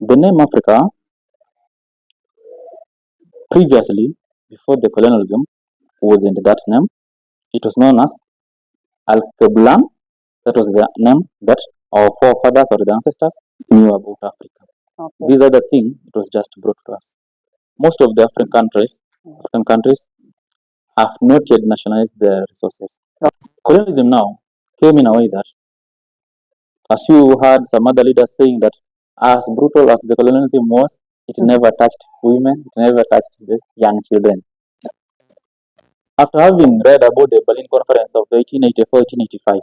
The name Africa, previously, before the colonialism, wasn't that name. It was known as Al-Qiblan. That was the name that our forefathers or the ancestors knew about Africa. Okay. These are the things it was just brought to us. Most of the African countries have not yet nationalized their resources. Colonialism now came in a way that, as you heard some other leaders saying, that as brutal as the colonialism was, it never touched women, it never touched the young children. After having read about the Berlin Conference of 1884-1885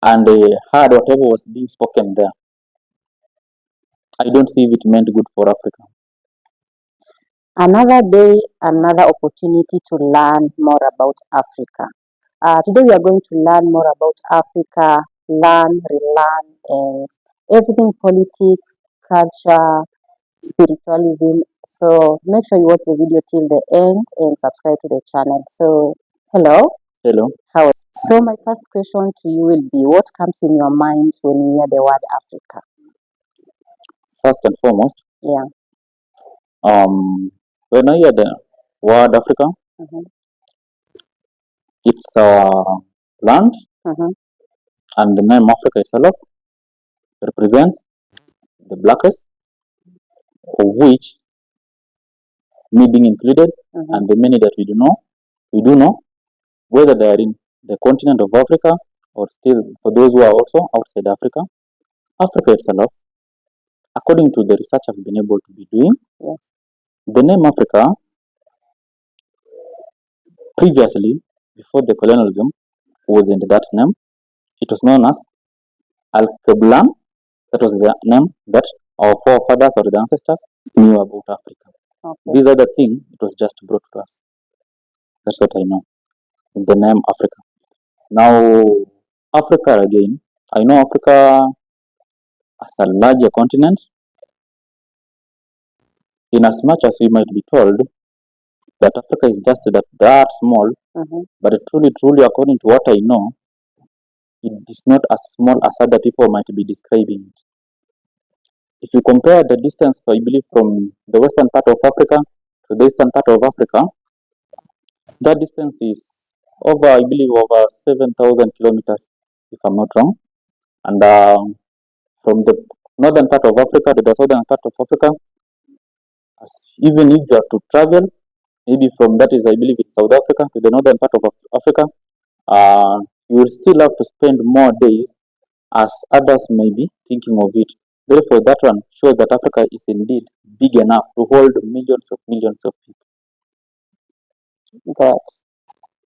and heard whatever was being spoken there, I don't see if it meant good for Africa. Another day, another opportunity to learn more about Africa. Today we are going to learn more about Africa, learn, relearn, and everything politics, culture, spiritualism. So make sure you watch the video till the end and subscribe to the channel. So hello. Hello. So my first question to you will be, what comes in your mind when you hear the word Africa? First and foremost, Yeah. when I hear the word Africa, Mhm. it's our land, Mhm. and the name Africa itself represents the blackest, of which me being included, Mhm. and the many that we do know, whether they are in the continent of Africa or still for those who are also outside Africa. Africa itself, according to the research I've been able to be doing, Yes. the name Africa, previously, before the colonialism, wasn't that name. It was known as Al-Qiblan. That was the name that our forefathers or the ancestors knew about Africa. Okay. These are the things it was just brought to us. That's what I know. The name Africa. Now, Africa again, I know Africa as a larger continent, in as much as we might be told that Africa is just that small, Mhm. but truly, according to what I know, it is not as small as other people might be describing it. If you compare the distance, I believe, from the western part of Africa to the eastern part of Africa, that distance is I believe, over 7,000 kilometers, if I'm not wrong. And from the northern part of Africa to the southern part of Africa, even if you are to travel, maybe from that is, I believe, in South Africa to the northern part of Africa, you will still have to spend more days as others may be thinking of it. Therefore, that one shows that Africa is indeed big enough to hold millions of people. Good.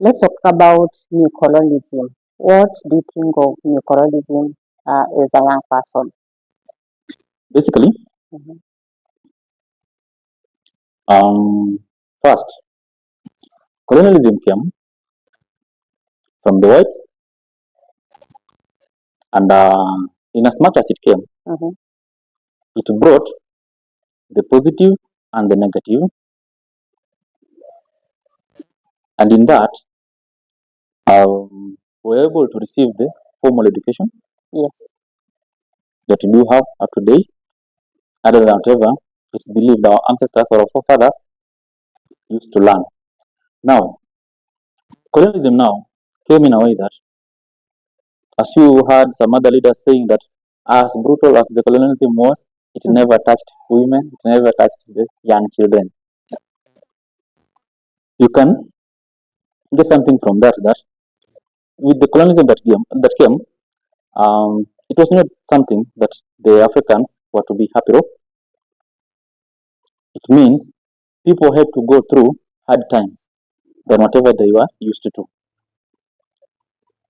Let's talk about new colonialism. What do you think of new colonialism as a young person? Basically, Mhm. first, colonialism came from the whites, and in as much as it came, Mhm. it brought the positive and the negative, and in that, we were able to receive the formal education Yes. that we do have up to date, other than whatever it's believed our ancestors or our forefathers used to learn. Now, colonialism now came in a way that, as you heard some other leaders saying, that as brutal as the colonialism was, it never touched women, it never touched the young children. You can get something from that, that with the colonialism that came, it was not something that the Africans were to be happy of. It means people had to go through hard times than whatever they were used to do.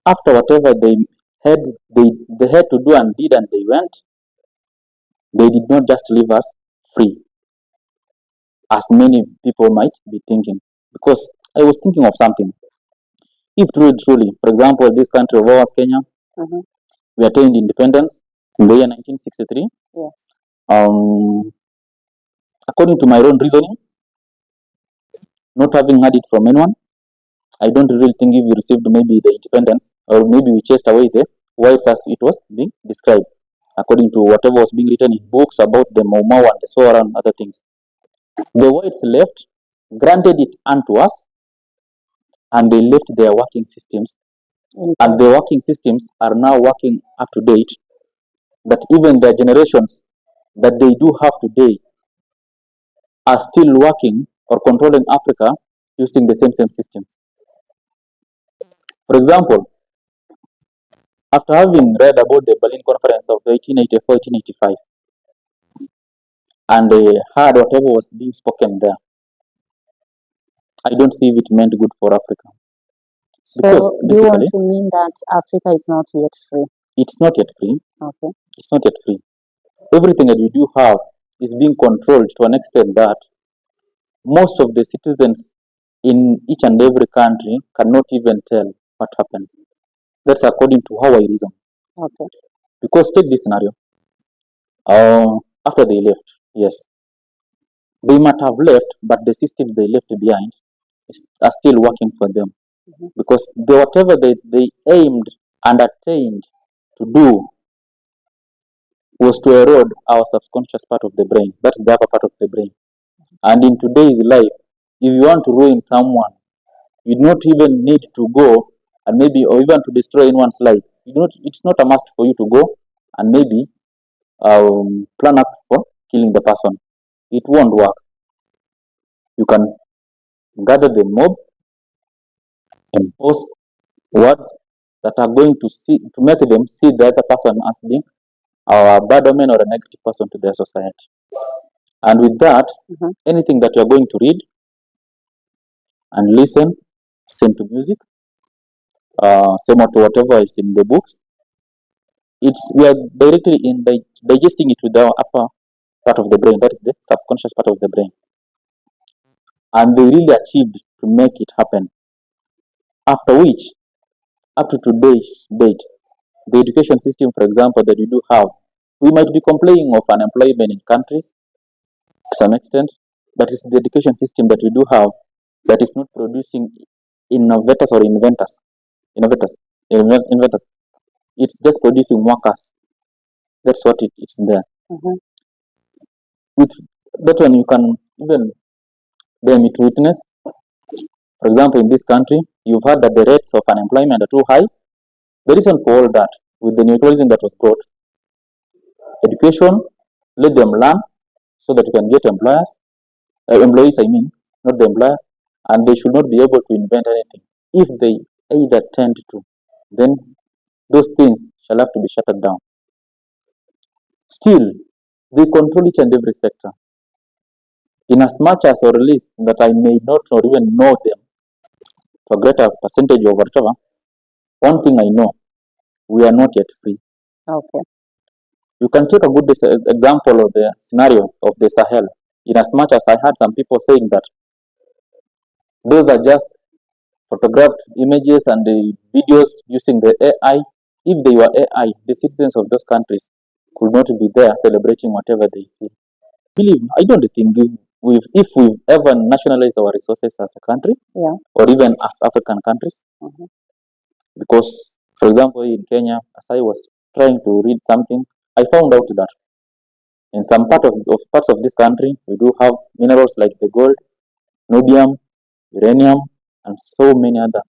After whatever had they had to do and did, and they went, they did not just leave us free, as many people might be thinking. Because I was thinking of something. If truly, for example, this country of ours, Kenya, Mhm. we attained independence in the year 1963. Yes. According to my own reasoning, not having had it from anyone, I don't really think if we received maybe the independence, or maybe we chased away the whites as it was being described, according to whatever was being written in books about the Mau Mau and the Sora and other things. The whites left, granted it unto us, and they left their working systems. And the working systems are now working up to date, that even the generations that they do have today are still working or controlling Africa using the same systems. For example, after having read about the Berlin Conference of 1884-1885 and heard whatever was being spoken there, I don't see if it meant good for Africa. So do you want to mean that Africa is not yet free? It's not yet free. Okay. It's not yet free. Everything that we do have is being controlled to an extent that most of the citizens in each and every country cannot even tell what happens. That's according to how I reason. Okay. Because take this scenario. After they left, yes, they might have left, but the systems they left behind are still working for them. Because whatever they aimed and attained to do was to erode our subconscious part of the brain. That's the upper part of the brain. And in today's life, if you want to ruin someone, you do not even need to go and maybe, or even to destroy anyone's life. It's not a must for you to go and maybe plan up for killing the person. It won't work. You can gather the mob and post words that are going to make them see the other person as being a bad omen or a negative person to their society. And with that, anything that you are going to read and listen, same to music, same to whatever is in the books, we are directly digesting it with our upper part of the brain, that is the subconscious part of the brain. And they really achieved to make it happen. After which, up to today's date, the education system, for example, that we do have, we might be complaining of unemployment in countries to some extent, but it's the education system that we do have that is not producing innovators or inventors. It's just producing workers. That's what it's there. With that one, you can even bear me to witness. For example, in this country, you've heard that the rates of unemployment are too high. The reason for all that, with the neoliberalism that was brought, education, let them learn so that you can get employees, not the employers, and they should not be able to invent anything. If they either tend to, then those things shall have to be shut down. Still, they control each and every sector. In as much as, or at least that I may not or even know them to a greater percentage of whatever, one thing I know, we are not yet free. Okay. You can take a good example of the scenario of the Sahel. In as much as I heard some people saying that those are just photographed images and the videos using the AI. If they were AI, the citizens of those countries could not be there celebrating whatever they feel. I don't think if we've ever nationalized our resources as a country, or even as African countries, because, for example, in Kenya, as I was trying to read something, I found out that in some parts of this country, we do have minerals like the gold, niobium, uranium, and so many other.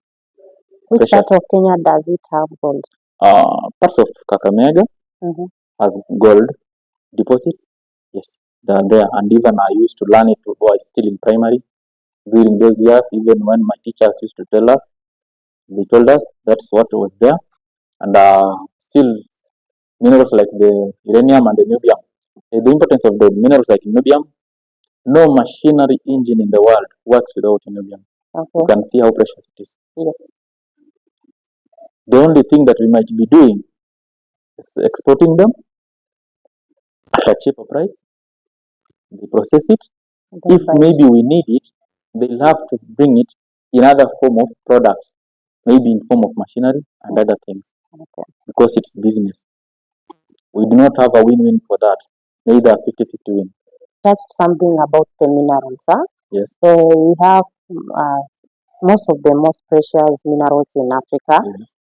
Which part of Kenya does it have gold? Parts of Kakamega has gold deposits. Yes, they are there. And even I used to learn it while still in primary. During those years, even when my teachers used to tell us, they told us that's what was there. And still, minerals like the uranium and the niobium. The importance of the minerals like niobium, no machinery engine in the world works without niobium. You can see how precious it is. Yes. The only thing that we might be doing is exporting them at a cheaper price. They process it. If maybe we need it, they'll have to bring it in other form of products, maybe in form of machinery and other things, because it's business. We do not have a win-win for that, neither a 50-50 win. Touched something about the minerals, huh? Yes. We have most of the most precious minerals in Africa. Yes.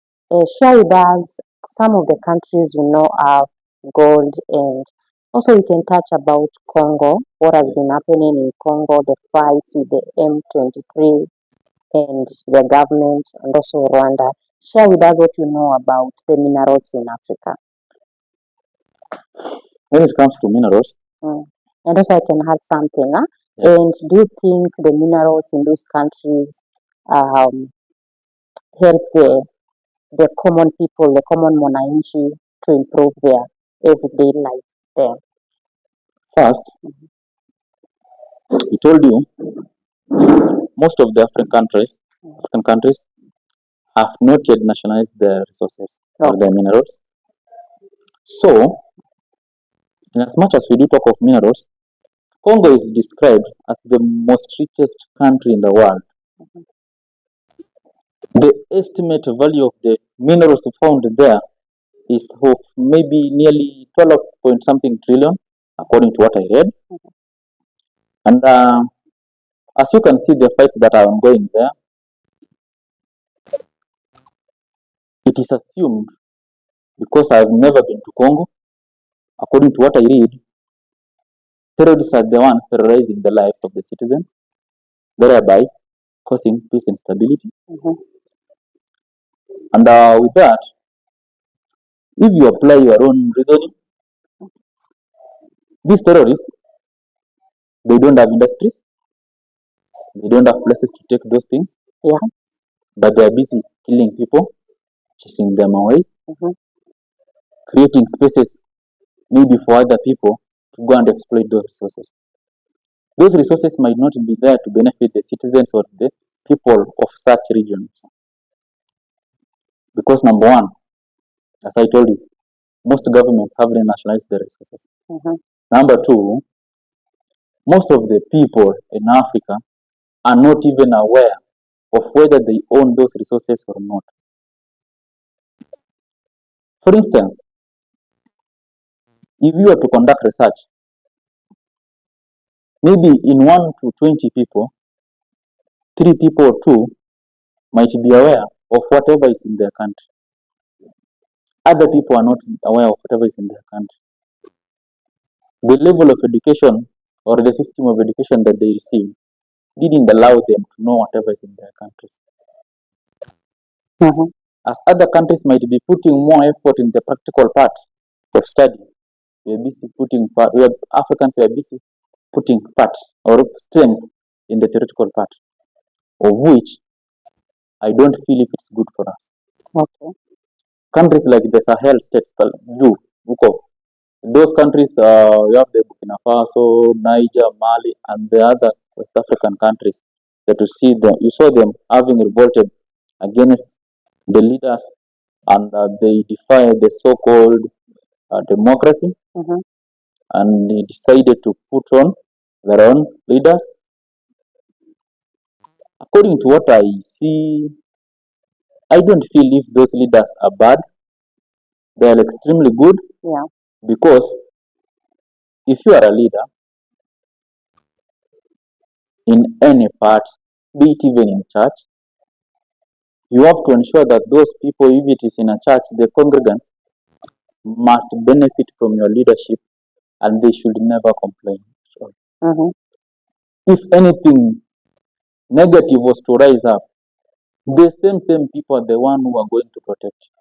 Share with us some of the countries we know have gold, and also we can touch about Congo, what has been happening in Congo, the fights with the M23 and the government, and also Rwanda. Share with us what you know about the minerals in Africa. When it comes to minerals, And also I can add something. And do you think the minerals in those countries help the common people, the common mwananchi, to improve their everyday life there? first, he told you most of the African countries have not yet nationalized their resources or their minerals. So, in as much as we do talk of minerals, Congo is described as the most richest country in the world. The estimate value of the minerals found there is of maybe nearly 12 point something trillion, according to what I read. And as you can see, the fights that are ongoing there, it is assumed, because I've never been to Congo, according to what I read, terrorists are the ones terrorizing the lives of the citizens, thereby causing peace and stability. And with that, if you apply your own reasoning, these terrorists, they don't have industries, they don't have places to take those things, but they are busy killing people, chasing them away, creating spaces maybe for other people to go and exploit those resources. Those resources might not be there to benefit the citizens or the people of such regions. Because number one, as I told you, most governments have nationalized their resources. Number two, most of the people in Africa are not even aware of whether they own those resources or not. For instance, if you were to conduct research, maybe in 1 to 20 people, 3 people or 2 might be aware of whatever is in their country. Other people are not aware of whatever is in their country. The level of education or the system of education that they receive didn't allow them to know whatever is in their countries. As other countries might be putting more effort in the practical part of study, Africans were busy putting part or strength in the theoretical part, of which I don't feel if it's good for us. Countries like the Sahel states, those countries, you have the Burkina Faso, Niger, Mali, and the other West African countries that you saw them having revolted against the leaders, and they defy the so-called democracy, and they decided to put on their own leaders. According to what I see, I don't feel if those leaders are bad. They are extremely good, because if you are a leader in any part, be it even in church, you have to ensure that those people, if it is in a church, the congregants must benefit from your leadership, and they should never complain. If anything negative was to rise up, the same people are the one who are going to protect you.